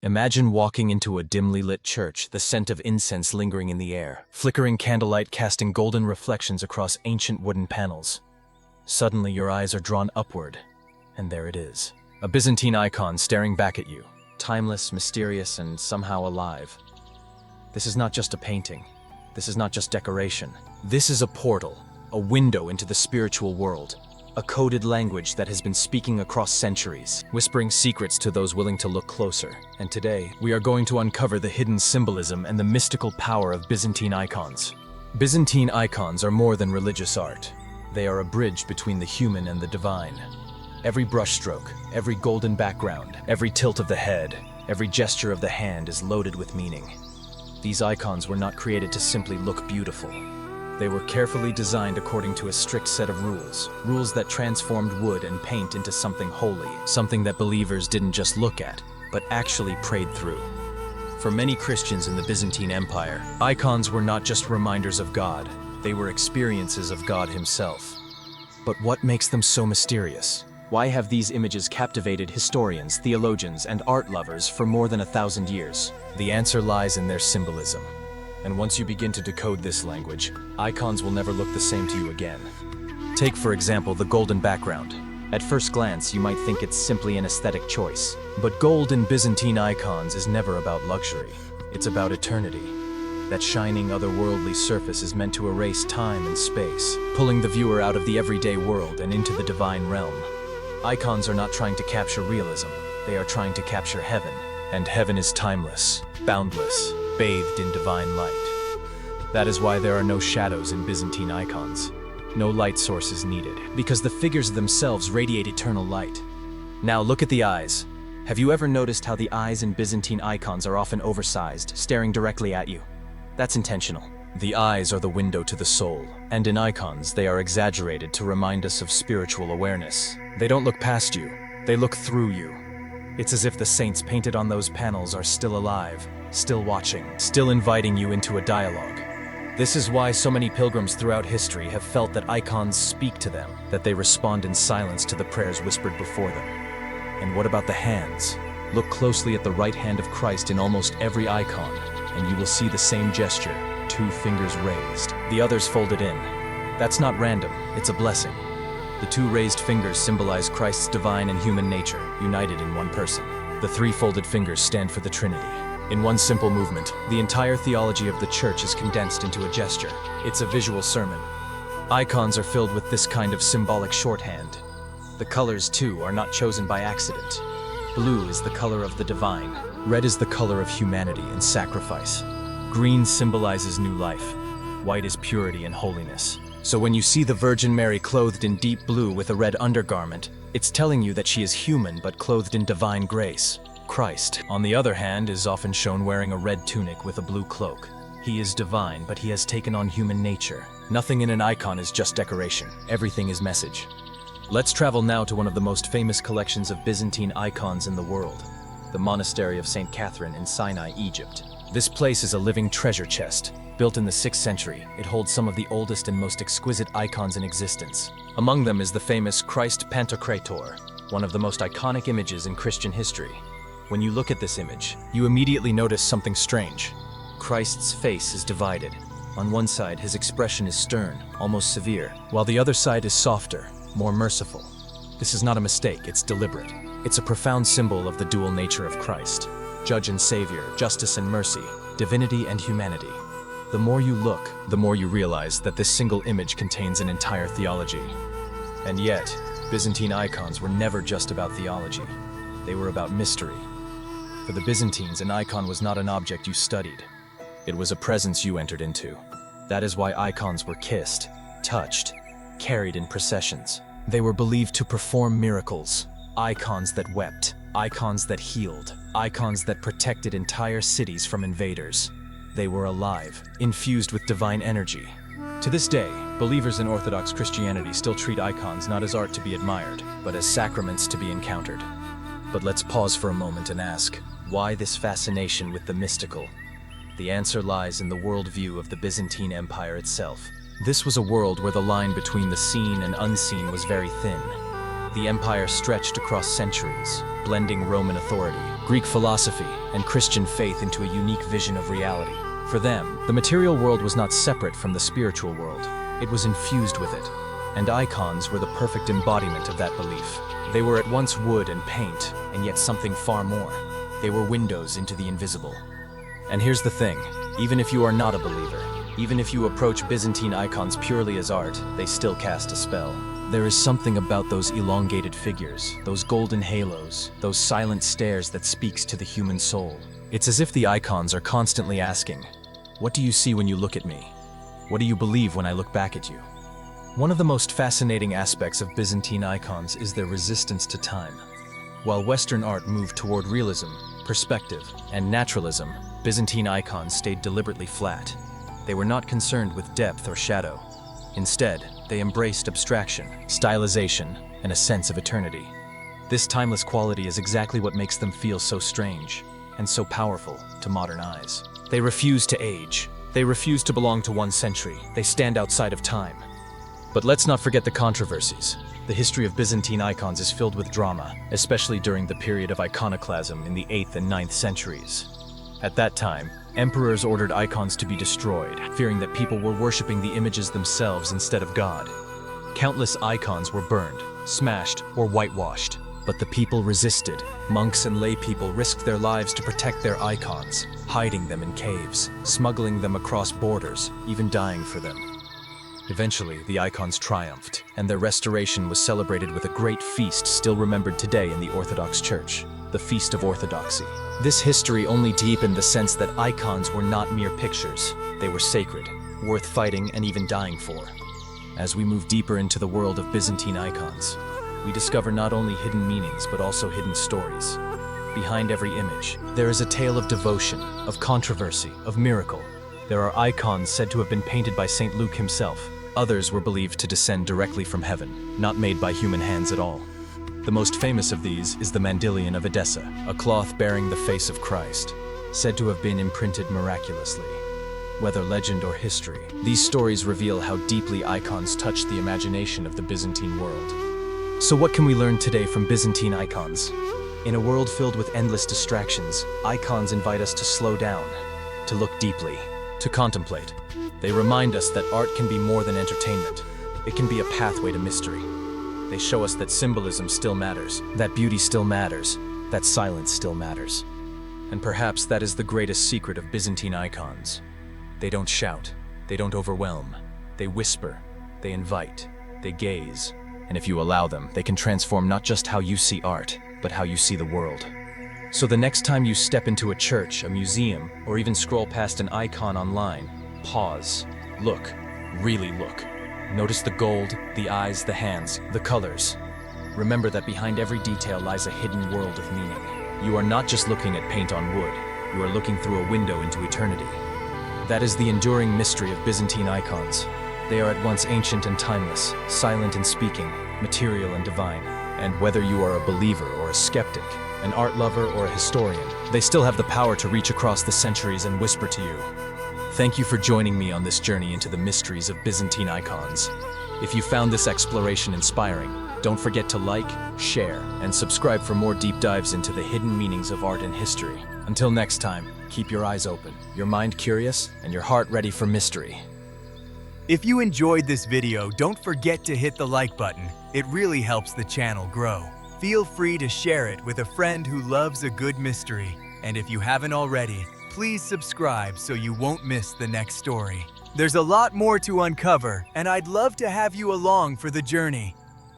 Imagine walking into a dimly lit church, the scent of incense lingering in the air, flickering candlelight casting golden reflections across ancient wooden panels. Suddenly your eyes are drawn upward, and there it is. A Byzantine icon staring back at you, timeless, mysterious, and somehow alive. This is not just a painting. This is not just decoration. This is a portal, a window into the spiritual world. A coded language that has been speaking across centuries, whispering secrets to those willing to look closer. And today, we are going to uncover the hidden symbolism and the mystical power of Byzantine icons. Byzantine icons are more than religious art. They are a bridge between the human and the divine. Every brushstroke, every golden background, every tilt of the head, every gesture of the hand is loaded with meaning. These icons were not created to simply look beautiful. They were carefully designed according to a strict set of rules that transformed wood and paint into something holy, something that believers didn't just look at, but actually prayed through. For many Christians in the Byzantine Empire, icons were not just reminders of God, they were experiences of God himself. But what makes them so mysterious? Why have these images captivated historians, theologians, and art lovers for more than 1,000 years? The answer lies in their symbolism. And once you begin to decode this language, icons will never look the same to you again. Take, for example, the golden background. At first glance, you might think it's simply an aesthetic choice. But gold in Byzantine icons is never about luxury. It's about eternity. That shining, otherworldly surface is meant to erase time and space, pulling the viewer out of the everyday world and into the divine realm. Icons are not trying to capture realism. They are trying to capture heaven. And heaven is timeless, boundless, bathed in divine light. That is why there are no shadows in Byzantine icons. No light source is needed, because the figures themselves radiate eternal light. Now look at the eyes. Have you ever noticed how the eyes in Byzantine icons are often oversized, staring directly at you? That's intentional. The eyes are the window to the soul, and in icons they are exaggerated to remind us of spiritual awareness. They don't look past you, they look through you. It's as if the saints painted on those panels are still alive, still watching, still inviting you into a dialogue. This is why so many pilgrims throughout history have felt that icons speak to them, that they respond in silence to the prayers whispered before them. And what about the hands? Look closely at the right hand of Christ in almost every icon, and you will see the same gesture, 2 fingers raised, the others folded in. That's not random, it's a blessing. The 2 raised fingers symbolize Christ's divine and human nature, united in one person. The 3 folded fingers stand for the Trinity. In one simple movement, the entire theology of the Church is condensed into a gesture. It's a visual sermon. Icons are filled with this kind of symbolic shorthand. The colors, too, are not chosen by accident. Blue is the color of the divine. Red is the color of humanity and sacrifice. Green symbolizes new life. White is purity and holiness. So when you see the Virgin Mary clothed in deep blue with a red undergarment, it's telling you that she is human but clothed in divine grace. Christ, on the other hand, is often shown wearing a red tunic with a blue cloak. He is divine, but he has taken on human nature. Nothing in an icon is just decoration. Everything is message. Let's travel now to one of the most famous collections of Byzantine icons in the world, the Monastery of St. Catherine in Sinai, Egypt. This place is a living treasure chest. Built in the 6th century, it holds some of the oldest and most exquisite icons in existence. Among them is the famous Christ Pantocrator, one of the most iconic images in Christian history. When you look at this image, you immediately notice something strange. Christ's face is divided. On one side, his expression is stern, almost severe, while the other side is softer, more merciful. This is not a mistake, it's deliberate. It's a profound symbol of the dual nature of Christ. Judge and Savior, justice and mercy, divinity and humanity. The more you look, the more you realize that this single image contains an entire theology. And yet, Byzantine icons were never just about theology. They were about mystery. For the Byzantines, an icon was not an object you studied. It was a presence you entered into. That is why icons were kissed, touched, carried in processions. They were believed to perform miracles. Icons that wept, icons that healed, icons that protected entire cities from invaders. They were alive, infused with divine energy. To this day, believers in Orthodox Christianity still treat icons not as art to be admired, but as sacraments to be encountered. But let's pause for a moment and ask, why this fascination with the mystical? The answer lies in the worldview of the Byzantine Empire itself. This was a world where the line between the seen and unseen was very thin. The empire stretched across centuries, blending Roman authority, Greek philosophy, and Christian faith into a unique vision of reality. For them, the material world was not separate from the spiritual world. It was infused with it, and icons were the perfect embodiment of that belief. They were at once wood and paint, and yet something far more. They were windows into the invisible. And here's the thing, even if you are not a believer, even if you approach Byzantine icons purely as art, they still cast a spell. There is something about those elongated figures, those golden halos, those silent stares that speaks to the human soul. It's as if the icons are constantly asking, "What do you see when you look at me? What do you believe when I look back at you?" One of the most fascinating aspects of Byzantine icons is their resistance to time. While Western art moved toward realism, perspective, and naturalism, Byzantine icons stayed deliberately flat. They were not concerned with depth or shadow. Instead, they embraced abstraction, stylization, and a sense of eternity. This timeless quality is exactly what makes them feel so strange and so powerful to modern eyes. They refuse to age. They refuse to belong to one century. They stand outside of time. But let's not forget the controversies. The history of Byzantine icons is filled with drama, especially during the period of iconoclasm in the 8th and 9th centuries. At that time, emperors ordered icons to be destroyed, fearing that people were worshipping the images themselves instead of God. Countless icons were burned, smashed, or whitewashed, but the people resisted. Monks and lay people risked their lives to protect their icons, hiding them in caves, smuggling them across borders, even dying for them. Eventually, the icons triumphed, and their restoration was celebrated with a great feast still remembered today in the Orthodox Church, the Feast of Orthodoxy. This history only deepened the sense that icons were not mere pictures. They were sacred, worth fighting and even dying for. As we move deeper into the world of Byzantine icons, we discover not only hidden meanings but also hidden stories. Behind every image, there is a tale of devotion, of controversy, of miracle. There are icons said to have been painted by St. Luke himself. Others were believed to descend directly from heaven, not made by human hands at all. The most famous of these is the Mandilion of Edessa, a cloth bearing the face of Christ, said to have been imprinted miraculously. Whether legend or history, these stories reveal how deeply icons touched the imagination of the Byzantine world. So what can we learn today from Byzantine icons? In a world filled with endless distractions, icons invite us to slow down, to look deeply, to contemplate. They remind us that art can be more than entertainment. It can be a pathway to mystery. They show us that symbolism still matters, that beauty still matters, that silence still matters. And perhaps that is the greatest secret of Byzantine icons. They don't shout, they don't overwhelm, they whisper, they invite, they gaze. And if you allow them, they can transform not just how you see art, but how you see the world. So the next time you step into a church, a museum, or even scroll past an icon online, pause, look, really look. Notice the gold, the eyes, the hands, the colors. Remember that behind every detail lies a hidden world of meaning. You are not just looking at paint on wood, you are looking through a window into eternity. That is the enduring mystery of Byzantine icons. They are at once ancient and timeless, silent and speaking, material and divine. And whether you are a believer or a skeptic, an art lover or a historian, they still have the power to reach across the centuries and whisper to you. Thank you for joining me on this journey into the mysteries of Byzantine icons. If you found this exploration inspiring, don't forget to like, share, and subscribe for more deep dives into the hidden meanings of art and history. Until next time, keep your eyes open, your mind curious, and your heart ready for mystery. If you enjoyed this video, don't forget to hit the like button. It really helps the channel grow. Feel free to share it with a friend who loves a good mystery. And if you haven't already, please subscribe so you won't miss the next story. There's a lot more to uncover, and I'd love to have you along for the journey.